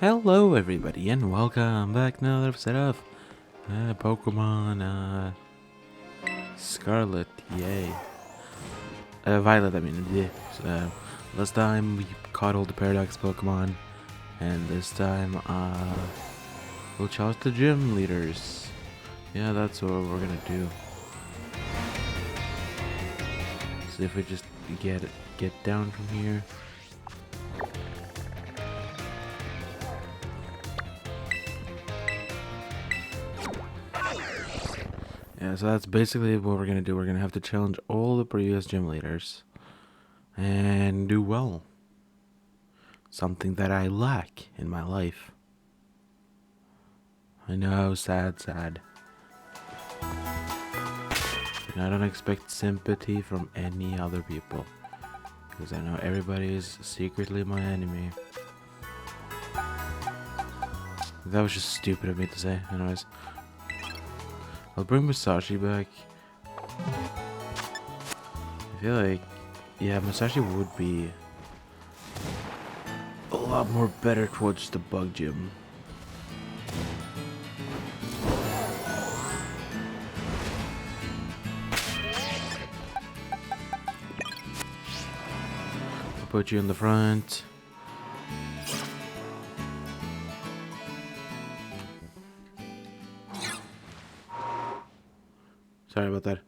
Hello everybody and welcome back to another episode of Pokemon Scarlet, yay. Violet, I mean, yeah. Last time we caught all the Paradox Pokemon, and this time we'll challenge the gym leaders. Yeah, that's what we're gonna do. See if we just get down from here. Yeah, so that's basically what we're gonna do. We're gonna have to challenge all the previous gym leaders and do well. Something that I lack in my life. I know, sad. And I don't expect sympathy from any other people, because I know everybody is secretly my enemy. That was just stupid of me to say. Anyways, I'll bring Musashi back. I feel like, yeah, Musashi would be a lot more better towards the bug gym. I'll put you in the front. Sorry about that.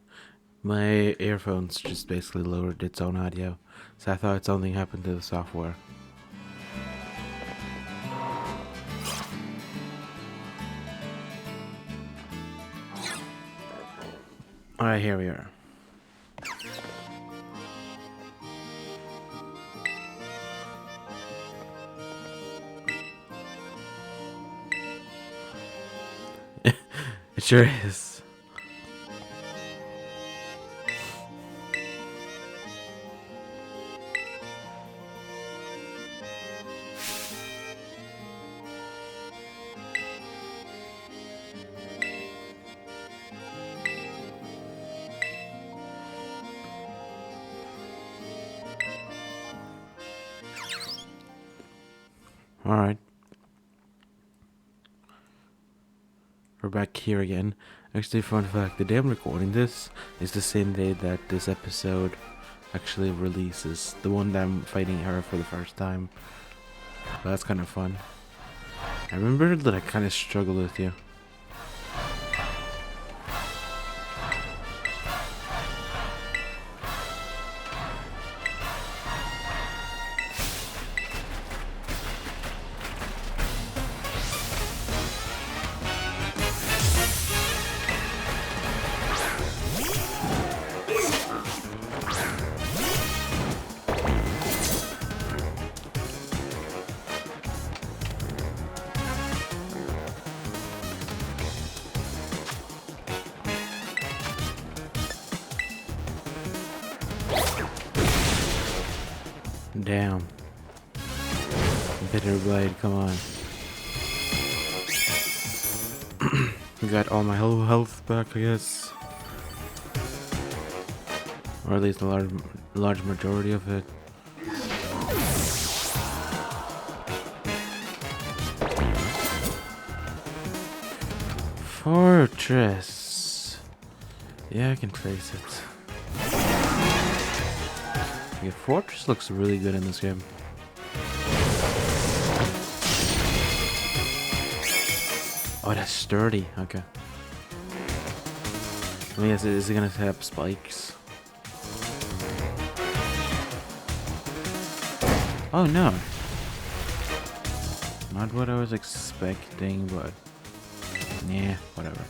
My earphones just basically lowered its own audio, so I thought something happened to the software. Alright, here we are. It sure is. Alright. We're back here again. Actually, fun fact, the day I'm recording this is the same day that this episode actually releases. The one that I'm fighting her for the first time. So that's kind of fun. I remember that I kind of struggled with you. Damn. Bitter Blade, come on. Got all my health back, I guess. Or at least a large majority of it. Fortress. Yeah, I can trace it. Yeah, Fortress looks really good in this game. Oh, that's sturdy. Okay. I mean, is it gonna have spikes? Oh no. Not what I was expecting, but yeah, whatever.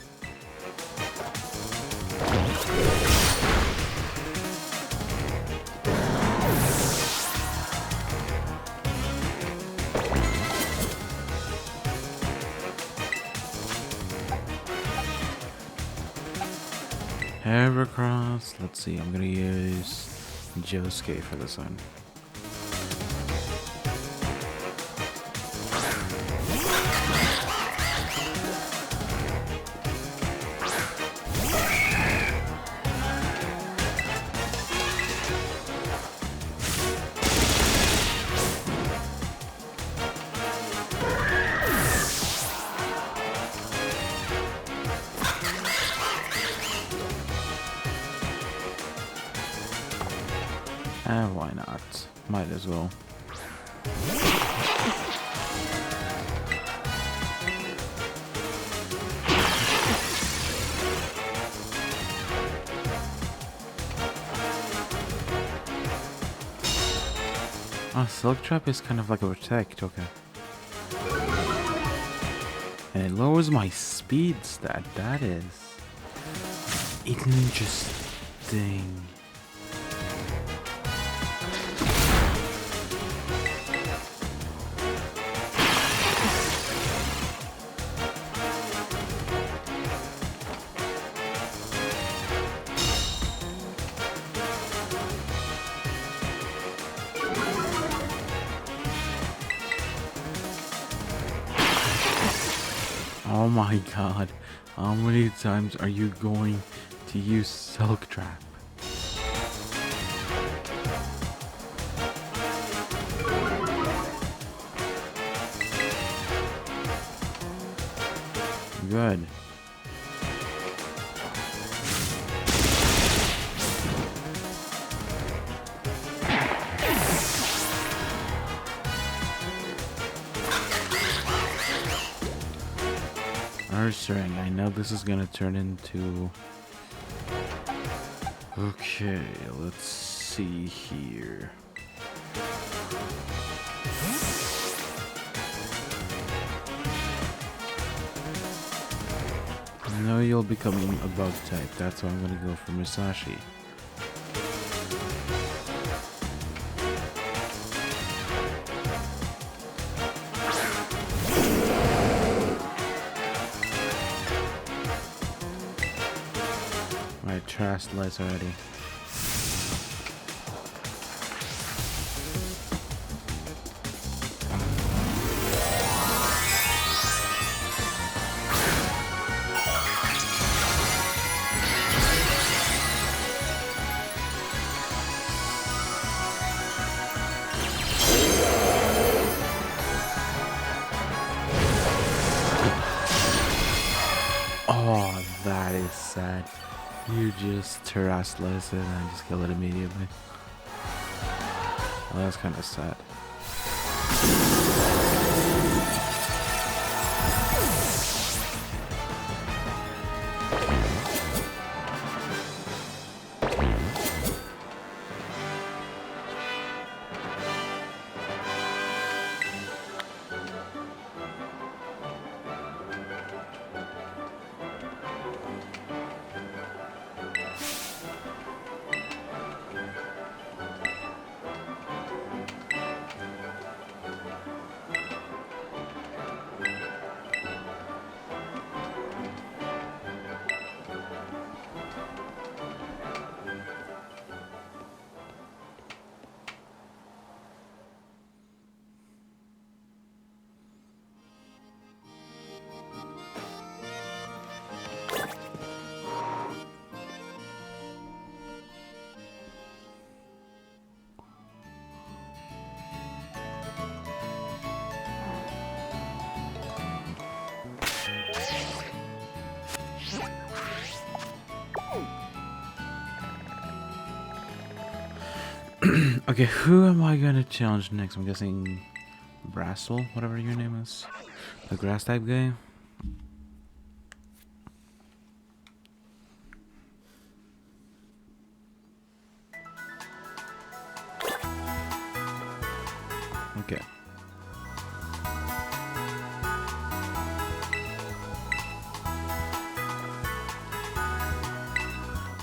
Heracross. Let's see, I'm gonna use Josuke for this one. why not? Might as well. Oh, Silk Trap is kind of like a protect, okay. And it lowers my speed stat, that is interesting. Oh my god, how many times are you going to use Silk Trap? Good. Nurturing. I know this is gonna turn into... Okay, let's see here. I know you'll become a bug type, that's why I'm gonna go for Musashi. My trash lights already. Oh, that is sad. You just terrestrialize it and just kill it immediately. Well, that's kind of sad. Okay, who am I gonna challenge next? I'm guessing Brassel, whatever your name is. The grass type guy. Okay.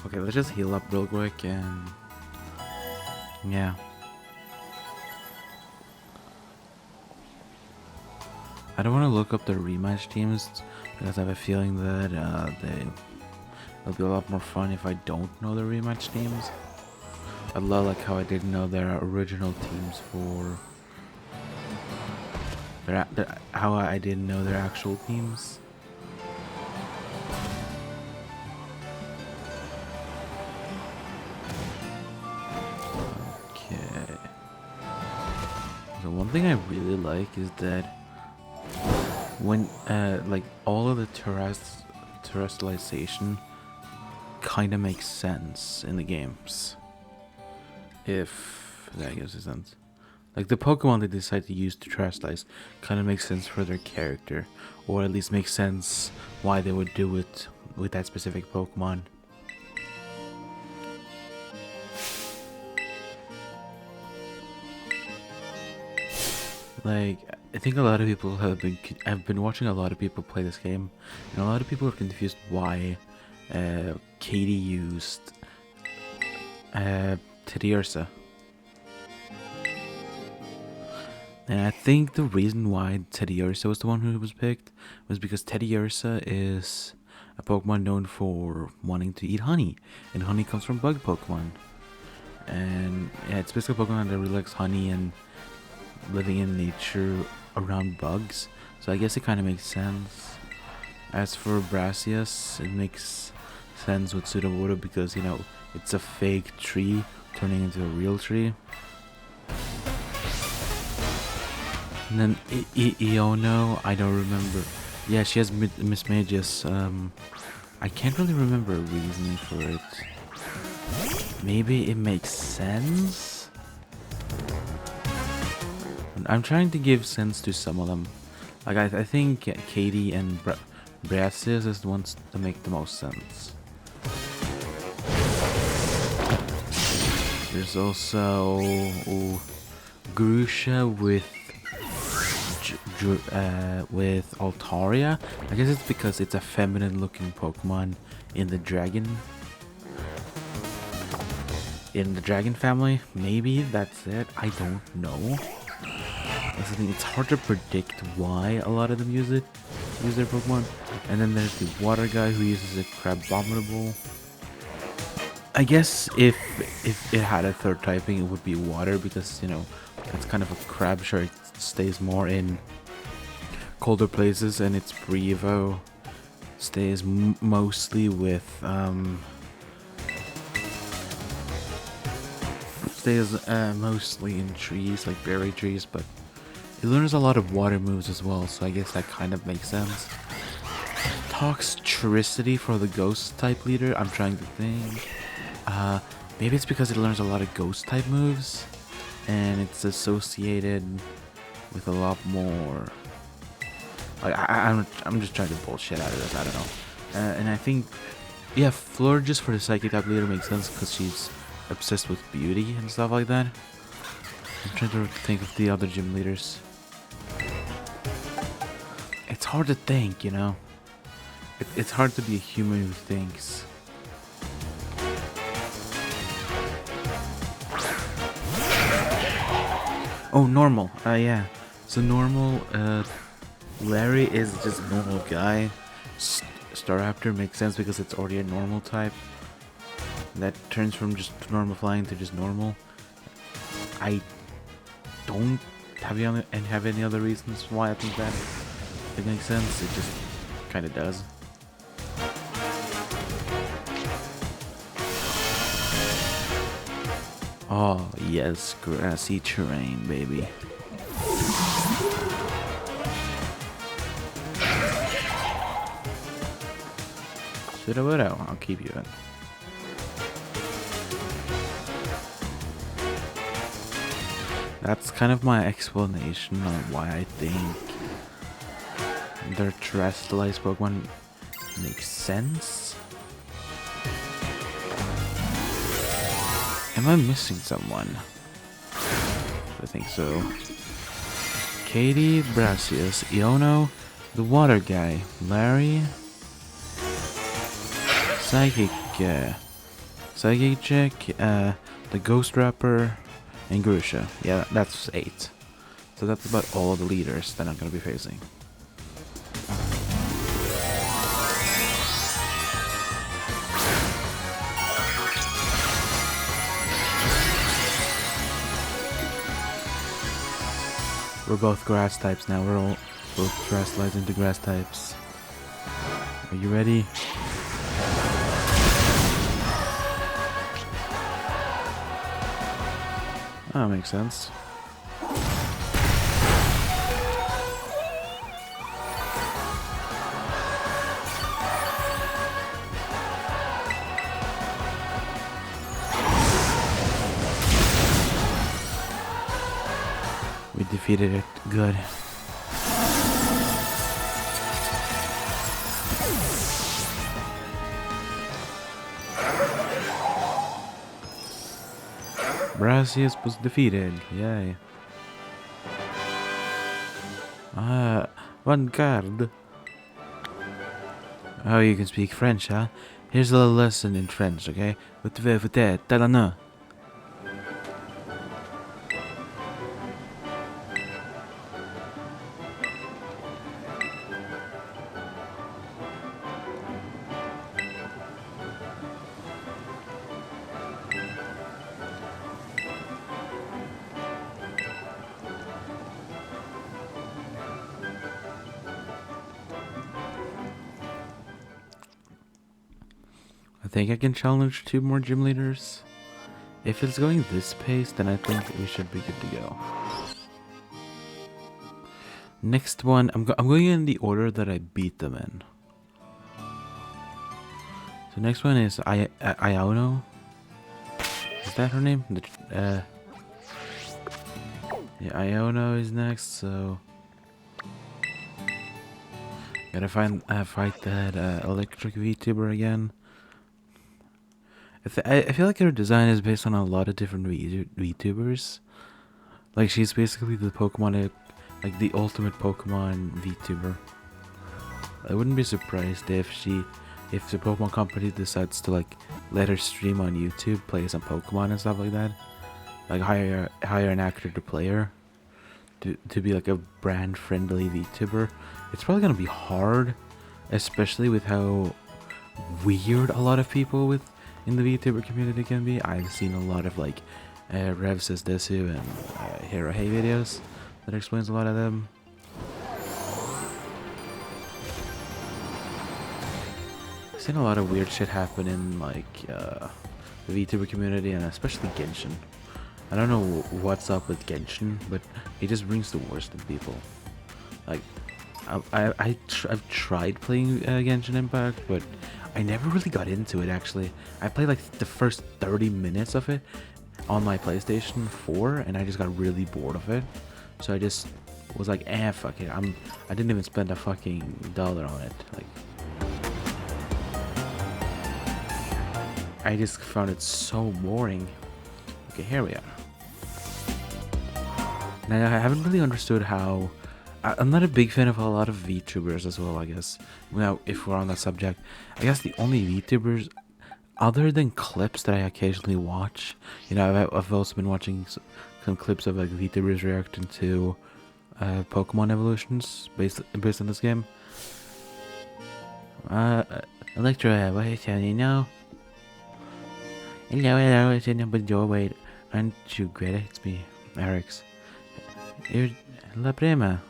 Okay, let's just heal up real quick and... yeah. I don't want to look up the rematch teams because I have a feeling that it'll be a lot more fun if I don't know the rematch teams. I love like how I didn't know their original teams for how I didn't know their actual teams. Okay. So one thing I really like is that when like all of the terrestrialization kind of makes sense in the games. If That gives a sense. Like the Pokemon they decide to use to Terastallize kind of makes sense for their character, or at least makes sense why they would do it with that specific Pokemon. Like, I think a lot of people have been watching a lot of people play this game, and a lot of people are confused why Katie used Teddiursa. And I think the reason why Teddiursa was the one who was picked was because Teddiursa is a Pokemon known for wanting to eat honey, and honey comes from bug Pokemon. And yeah, it's basically a Pokemon that really likes honey and living in nature around bugs. So I guess it kind of makes sense. As for Brassius, it makes sense with Sudowoodo because, you know, it's a fake tree turning into a real tree. And then Iono, I don't remember. Yeah, she has Miss Magius. I can't really remember a reasoning for it. Maybe it makes sense? I'm trying to give sense to some of them. Like, I think Katie and Brassius is the ones that make the most sense. There's also Grusha with Altaria. I guess it's because it's a feminine looking Pokemon in the dragon family. Maybe that's it. I don't know. That's the thing, it's hard to predict why a lot of them use their Pokemon. And then there's the water guy who uses a Crabominable. I guess if it had a third typing, it would be water because, you know, it's kind of a crab. Sure, it stays more in colder places, and its Brevo stays mostly with mostly in trees, like berry trees, but it learns a lot of water moves as well, so I guess that kind of makes sense. Toxtricity for the ghost type leader, I'm trying to think. Maybe it's because it learns a lot of ghost type moves, and it's associated with a lot more. Like, I'm just trying to bullshit out of this. I don't know. And I think, yeah, Florges for the psychic type leader makes sense because she's obsessed with beauty and stuff like that. I'm trying to think of the other gym leaders. It's hard to think, you know. It's hard to be a human who thinks. Oh, normal. Yeah. So normal, Larry is just a normal guy. Staraptor makes sense because it's already a normal type. That turns from just normal flying to just normal. I don't have any other reasons why I think that it makes sense. It just kind of does. Oh, yes, grassy terrain, baby. Sudowoodo, I'll keep you in. That's kind of my explanation on why I think their Terastallized Pokemon makes sense. Am I missing someone? I think so. Katie, Brassius, Iono, the water guy, Larry, Psychic Chick, the Ghost Rapper, and Grusha. Yeah, that's 8. So that's about all the leaders that I'm gonna be facing. We're both grass types now. We're all both Terastallized into grass types. Are you ready? That makes sense. We defeated it. Good. Brassius was defeated. Yay. Vanguard. Oh, you can speak French, huh? Here's a little lesson in French, okay? Talana. I think I can challenge 2 more gym leaders. If it's going this pace, then I think we should be good to go. Next one, I'm going in the order that I beat them in. So next one is Iono. Is that her name? Yeah, Iono is next, so gotta fight that electric VTuber again. I feel like her design is based on a lot of different VTubers. Like, she's basically the Pokemon, like the ultimate Pokemon VTuber. I wouldn't be surprised if the Pokemon company decides to like let her stream on YouTube, play some Pokemon and stuff like that. Like hire an actor to play her to be like a brand friendly VTuber. It's probably gonna be hard, especially with how weird a lot of people in the VTuber community can be. I've seen a lot of like Rev Says Desu and Hero Hey videos that explains a lot of them. I've seen a lot of weird shit happen in like the VTuber community, and especially Genshin. I don't know what's up with Genshin, but it just brings the worst in people. Like, I've tried playing Genshin Impact, but I never really got into it. Actually, I played like the first 30 minutes of it on my PlayStation 4, and I just got really bored of it. So I just was like, fuck it. I didn't even spend a fucking dollar on it. Like, I just found it so boring. Okay, here we are. Now, I haven't really understood how... I'm not a big fan of a lot of VTubers as well, I guess. Now, if we're on that subject, I guess the only VTubers, other than clips that I occasionally watch, you know, I've also been watching some clips of like VTubers reacting to Pokemon evolutions based on this game. Electro, what is happening now? Hello, it's in the doorway. Aren't you Greta? It's me, Eric's. You're La Prima.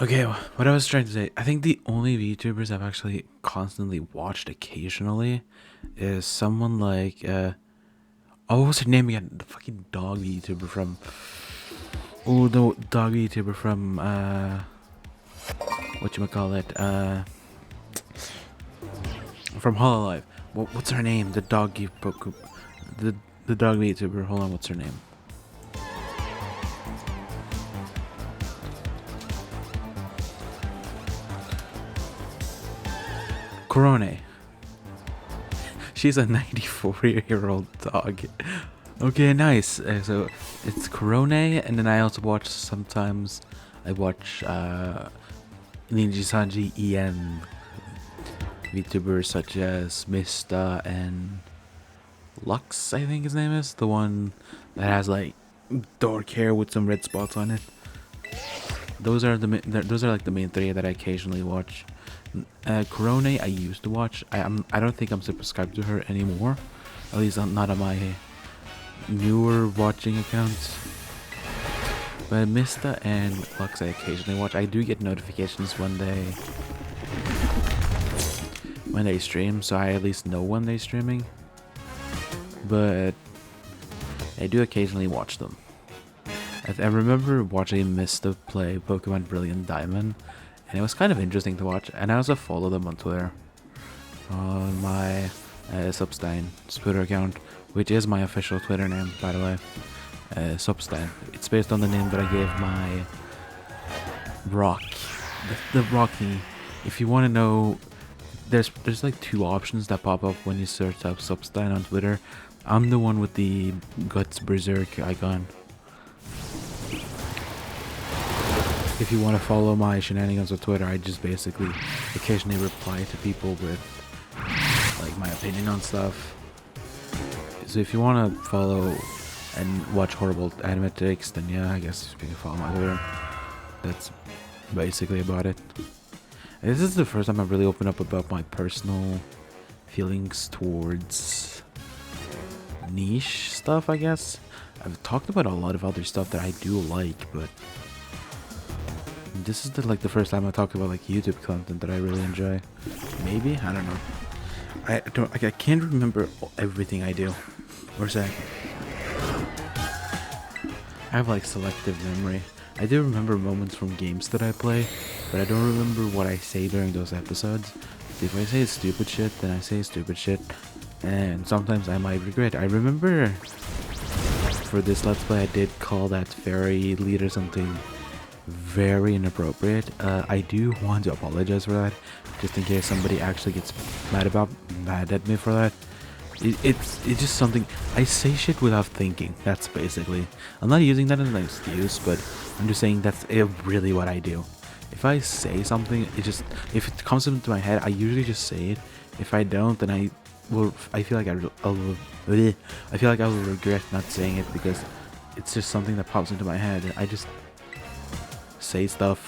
Okay, what I was trying to say, I think the only VTubers I've actually constantly watched occasionally is someone like, oh, what was her name again? The fucking dog VTuber from, oh, the dog VTuber from, whatchamacallit, from Hololive. What's her name? The dog the dog VTuber, hold on, what's her name? Corone. She's a 94-year-old dog. Okay, nice. So it's Corone, and then I also watch sometimes. I watch Ninja-sanji EN VTubers such as Mista and Lux, I think his name is, the one that has like dark hair with some red spots on it. Those are like the main 3 that I occasionally watch. Corone I used to watch. I don't think I'm subscribed to her anymore. At least not on my newer watching accounts. But Mista and Lux I occasionally watch. I do get notifications when they stream, so I at least know when they're streaming. But I do occasionally watch them. I remember watching Mista play Pokemon Brilliant Diamond, and it was kind of interesting to watch. And I also follow them on Twitter, on my Substein Twitter account, which is my official Twitter name, by the way. Substein. It's based on the name that I gave my Rock, the Rocky. If you want to know, there's like two options that pop up when you search up Substein on Twitter. I'm the one with the Guts Berserk icon. If you want to follow my shenanigans on Twitter, I just basically occasionally reply to people with like my opinion on stuff. So if you want to follow and watch horrible anime takes, then yeah, I guess you can follow my Twitter. That's basically about it. This is the first time I've really opened up about my personal feelings towards niche stuff, I guess. I've talked about a lot of other stuff that I do like, but this is the first time I talk about like YouTube content that I really enjoy. Maybe? I don't know. I can't remember everything I do or say. I have like selective memory. I do remember moments from games that I play, but I don't remember what I say during those episodes. If I say stupid shit, then I say stupid shit, and sometimes I might regret. I remember for this Let's Play I did call that fairy leader something very inappropriate. I do want to apologize for that, just in case somebody actually gets mad at me for that. It's just something, I say shit without thinking. That's basically, I'm not using that as an excuse, but I'm just saying that's really what I do. If I say something, if it comes into my head, I usually just say it. If I don't, then I feel like I will regret not saying it, because it's just something that pops into my head. I just say stuff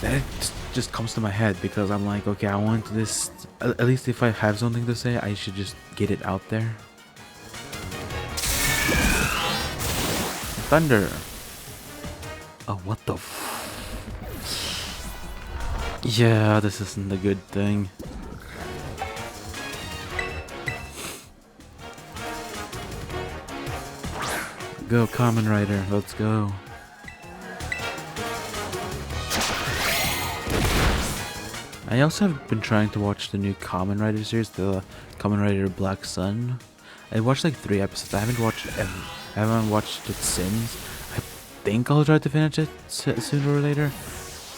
that just comes to my head because I'm like, okay, I want this. At least if I have something to say, I should just get it out there. Thunder. Oh, what the yeah, this isn't a good thing. Go, Kamen Rider, let's go. I also have been trying to watch the new Kamen Rider series, the Kamen Rider Black Sun. I watched like 3 episodes. I haven't watched it since. I think I'll try to finish it sooner or later.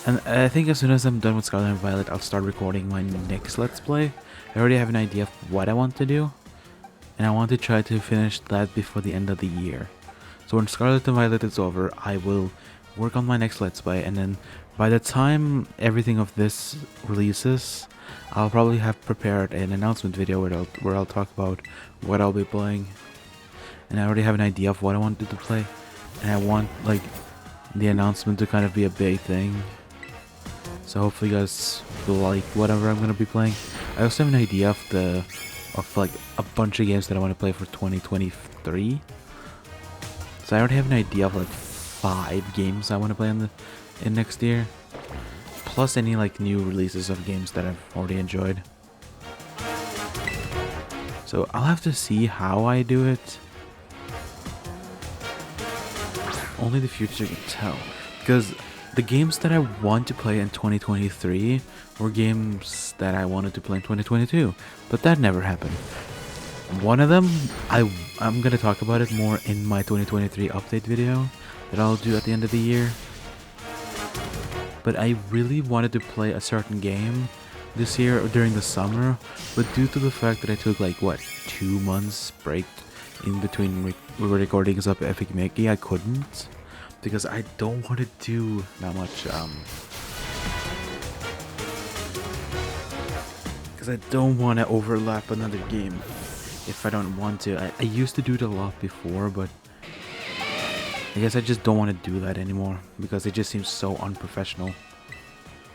And I think as soon as I'm done with Scarlet and Violet, I'll start recording my next Let's Play. I already have an idea of what I want to do, and I want to try to finish that before the end of the year. So when Scarlet and Violet is over, I will work on my next Let's Play, and then by the time everything of this releases, I'll probably have prepared an announcement video where I'll talk about what I'll be playing. And I already have an idea of what I wanted to play, and I want like the announcement to kind of be a big thing. So hopefully you guys will like whatever I'm gonna be playing. I also have an idea of like a bunch of games that I want to play for 2023. So I already have an idea of like 5 games I want to play in next year, plus any like new releases of games that I've already enjoyed. So I'll have to see how I do it. Only the future can tell, because the games that I want to play in 2023 were games that I wanted to play in 2022, but that never happened. One of them, I'm gonna talk about it more in my 2023 update video that I'll do at the end of the year. But I really wanted to play a certain game this year during the summer, but due to the fact that I took like 2 months break in between recordings of Epic Mickey, I couldn't, because I don't want to do that much because I don't want to overlap another game if I don't want to. I used to do it a lot before, but I guess I just don't want to do that anymore because it just seems so unprofessional,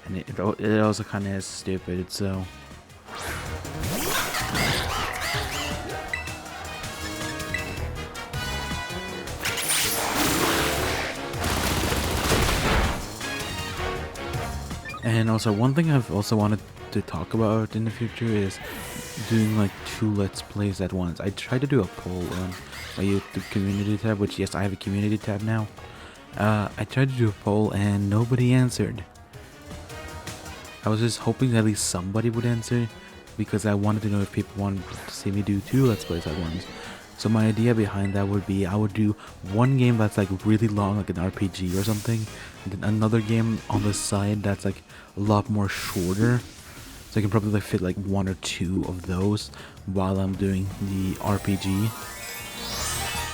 and it also kind of is stupid. So and also one thing I've also wanted to talk about in the future is doing like 2 Let's Plays at once. I tried to do a poll on my YouTube community tab, which yes, I have a community tab now. I tried to do a poll and nobody answered. I was just hoping at least somebody would answer because I wanted to know if people wanted to see me do 2 Let's Plays at once. So my idea behind that would be I would do one game that's like really long, like an RPG or something, and then another game on the side that's like a lot more shorter. So I can probably like fit like 1 or 2 of those while I'm doing the RPG.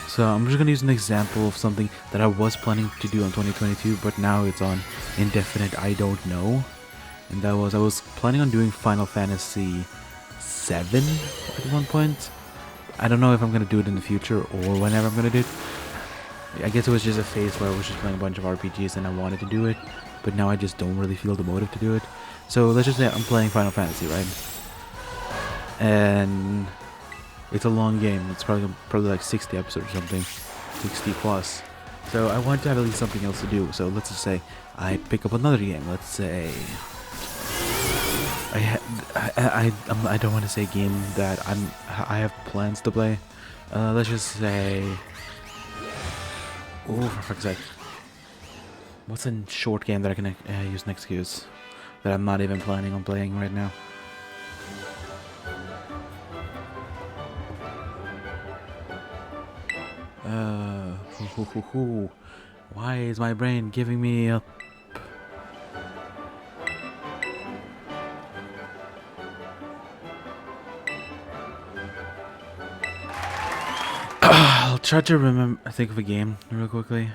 So I'm just gonna use an example of something that I was planning to do in 2022, but now it's on indefinite I don't know. And that was I was planning on doing Final Fantasy 7 at one point. I don't know if I'm gonna do it in the future or whenever I'm gonna do it. I guess it was just a phase where I was just playing a bunch of RPGs and I wanted to do it, but now I just don't really feel the motive to do it. So let's just say I'm playing Final Fantasy, right? And it's a long game. It's probably like 60 episodes or something, 60 plus. So I want to have at least something else to do. So let's just say I pick up another game. Let's say I don't want to say a game that I have plans to play. Let's just say, oh, for fuck's sake, what's a short game that I can use an excuse that I'm not even planning on playing right now? Why is my brain giving me a... I'll try to think of a game real quickly.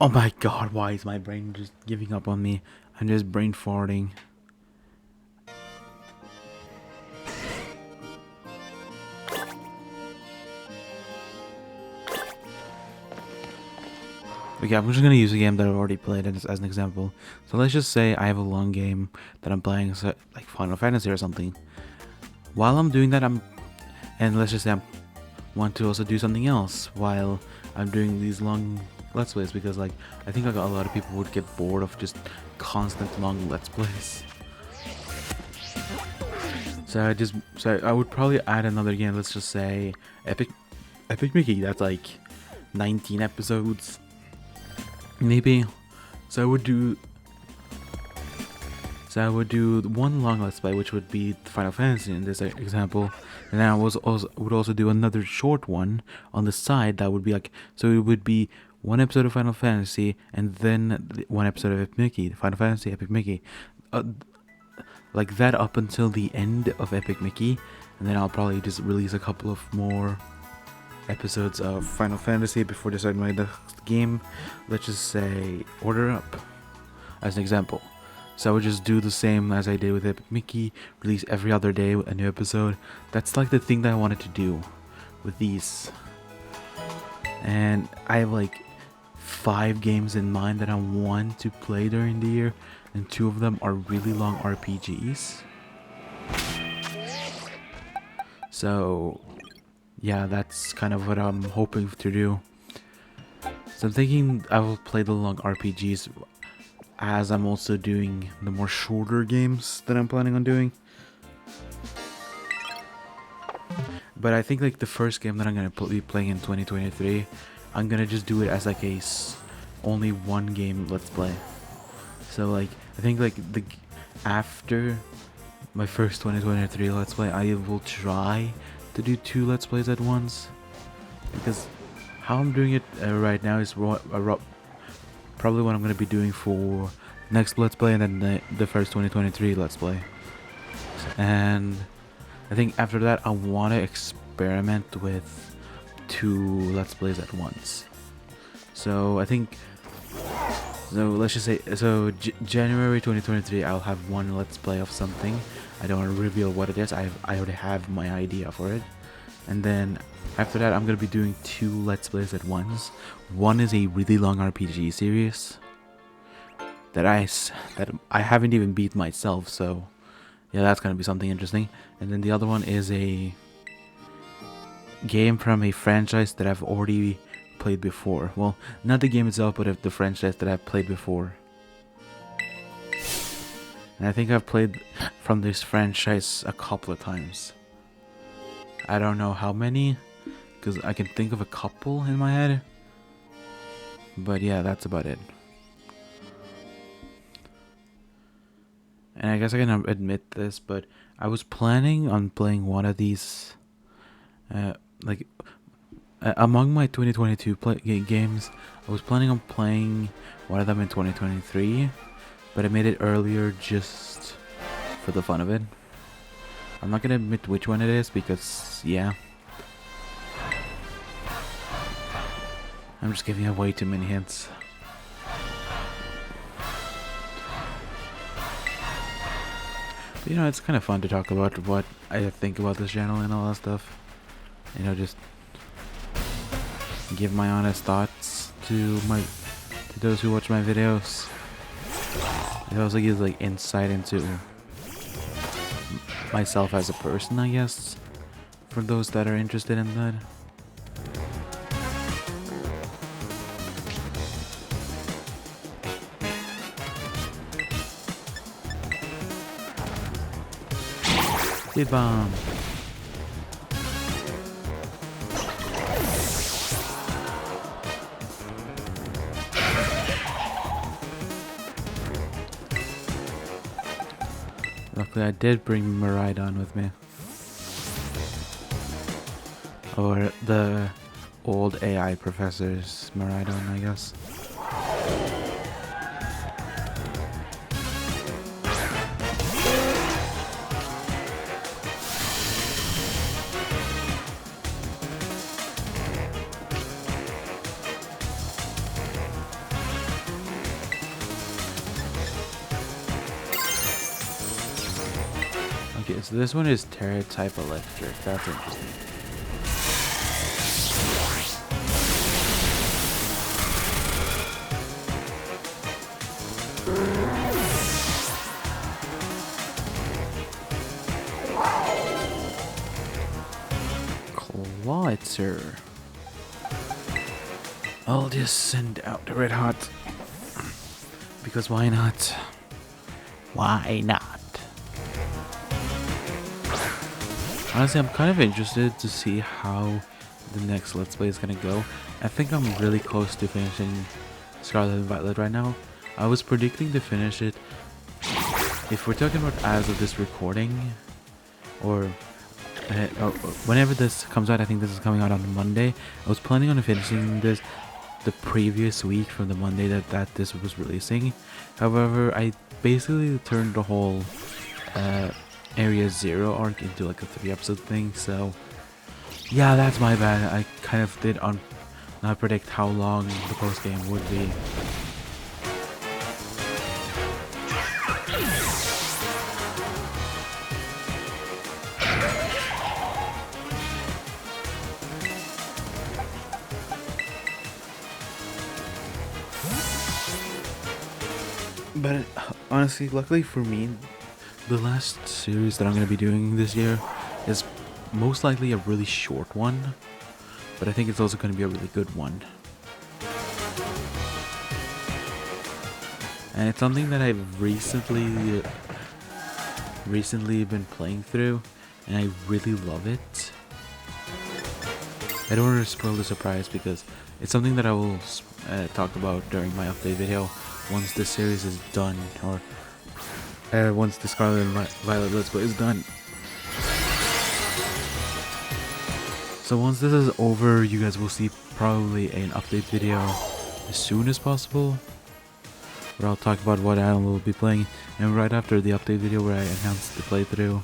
Oh my god, why is my brain just giving up on me? I'm just brain farting. Okay, I'm just gonna use a game that I've already played as an example. So let's just say I have a long game that I'm playing, so like Final Fantasy or something. While I'm doing that, and let's just say I want to also do something else while I'm doing these long Let's Plays, because like I think like a lot of people would get bored of just constant long Let's Plays. So I would probably add another game. Let's just say Epic Mickey. That's like 19 episodes. Maybe. So I would do one long Let's Play, which would be Final Fantasy in this example, and then I would also do another short one on the side that would be like, so it would be one episode of Final Fantasy and then one episode of Epic Mickey, Final Fantasy Epic Mickey, like that up until the end of Epic Mickey, and then I'll probably just release a couple of more episodes of Final Fantasy before deciding my next game. Let's just say Order Up as an example. So I would just do the same as I did with Epic Mickey, release every other day a new episode. That's like the thing that I wanted to do with these. And I have like 5 games in mind that I want to play during the year, and 2 of them are really long RPGs. So yeah, that's kind of what I'm hoping to do. So I'm thinking I will play the long RPGs as I'm also doing the more shorter games that I'm planning on doing. But I think like the first game that I'm gonna be playing in 2023, I'm gonna just do it as like a only one game Let's Play. So like I think like after my first 2023 Let's Play, I will try to do 2 Let's Plays at once, because how I'm doing it right now is probably what I'm going to be doing for next Let's Play, and then the first 2023 Let's Play. And I think after that I want to experiment with 2 Let's Plays at once. So I think, so let's just say, so January 2023 I'll have 1 Let's Play of something. I don't want to reveal what it is. I already have my idea for it. And then after that, I'm going to be doing 2 Let's Plays at once. One is a really long RPG series that I haven't even beat myself, so yeah, that's going to be something interesting. And then the other one is a game from a franchise that I've already played before. Well, not the game itself, but the franchise that I've played before. And I think I've played from this franchise a couple of times. I don't know how many, because I can think of a couple in my head. But yeah, that's about it. And I guess I can admit this, but I was planning on playing one of these, among my 2022 games, I was planning on playing one of them in 2023, but I made it earlier just for the fun of it. I'm not gonna admit which one it is because, yeah, I'm just giving away too many hints. But, you know, it's kind of fun to talk about what I think about this channel and all that stuff. You know, just give my honest thoughts to those who watch my videos. It also gives like insight into myself as a person, I guess, for those that are interested in that. Seed bomb. Luckily, I did bring Maridon with me. Or the old AI professor's Maridon, I guess. Okay, so this one is Terra type electric. That's interesting. Clawitzer. I'll just send out the red hot. Because why not? Why not? Honestly, I'm kind of interested to see how the next Let's Play is gonna go. I think I'm really close to finishing Scarlet and Violet right now. I was predicting to finish it, if we're talking about as of this recording, or whenever this comes out. I think this is coming out on Monday. I was planning on finishing this the previous week from the Monday that this was releasing. However, I basically turned the whole Area Zero arc into like a 3-episode thing, so yeah, that's my bad. I kind of did not predict how long the post game would be. But honestly, luckily for me, the last series that I'm going to be doing this year is most likely a really short one, but I think it's also going to be a really good one. And it's something that I've recently been playing through, and I really love it. I don't want to spoil the surprise because it's something that I will talk about during my update video once the series is done, or once the Scarlet and Violet Let's Play is done. So once this is over, you guys will see probably an update video as soon as possible, where I'll talk about what I will be playing. And right after the update video where I announce the playthrough,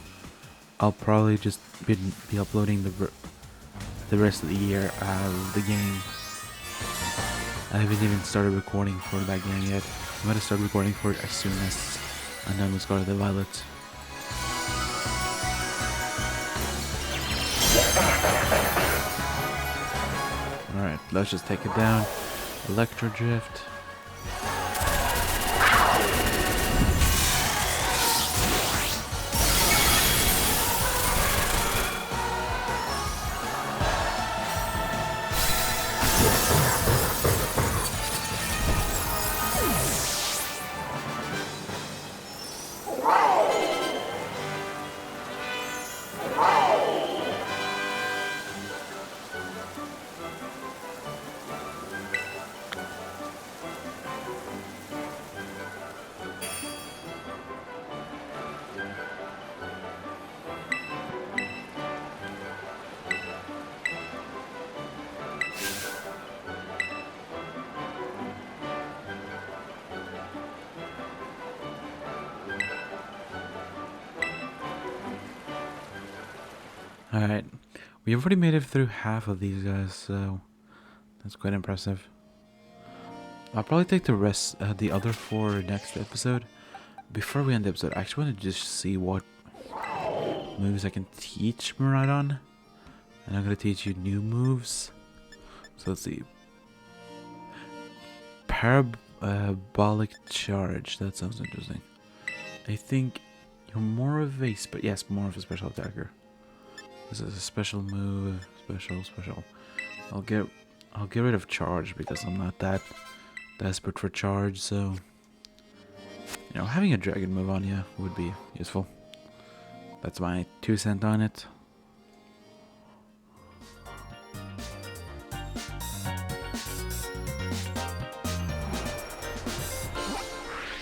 I'll probably just be uploading the rest of the year of the game. I haven't even started recording for that game yet. I'm gonna start recording for it as soon as I'm done with Scarlet and Violet. Alright, let's just take it down. Electro Drift. Alright, we've already made it through half of these guys, so that's quite impressive. I'll probably take the rest, the other 4 next episode. Before we end the episode, I actually want to just see what moves I can teach Miraidon. And I'm going to teach you new moves. So let's see. Parabolic charge. That sounds interesting. I think you're more of a more of a special attacker. This is a special move. Special. I'll get rid of charge because I'm not that desperate for charge. So you know, having a dragon move on you would be useful. That's my 2 cents on it.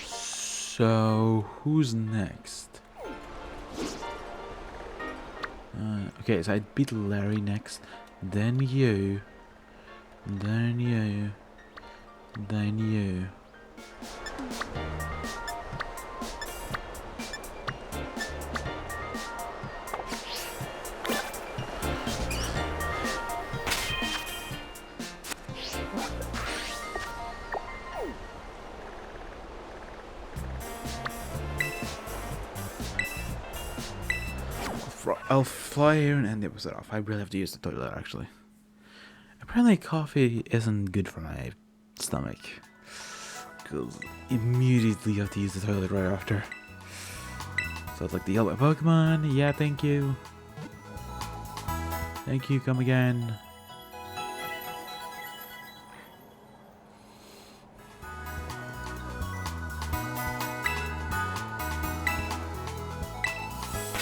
So, who's next? Okay, so I beat Larry next, then you, then you, then you. I'll fly here and end the episode off. I really have to use the toilet, actually. Apparently coffee isn't good for my stomach. Because immediately you have to use the toilet right after. So it's like the yellow Pokemon. Yeah, thank you. Thank you, come again.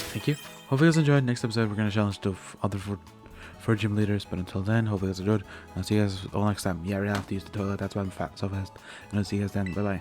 Thank you. Hope you guys enjoyed. Next episode, we're going to challenge the other four gym leaders. But until then, hope you guys enjoyed. I'll see you guys all next time. Yeah, I really have to use the toilet. That's why I'm fat so fast. And I'll see you guys then. Bye bye.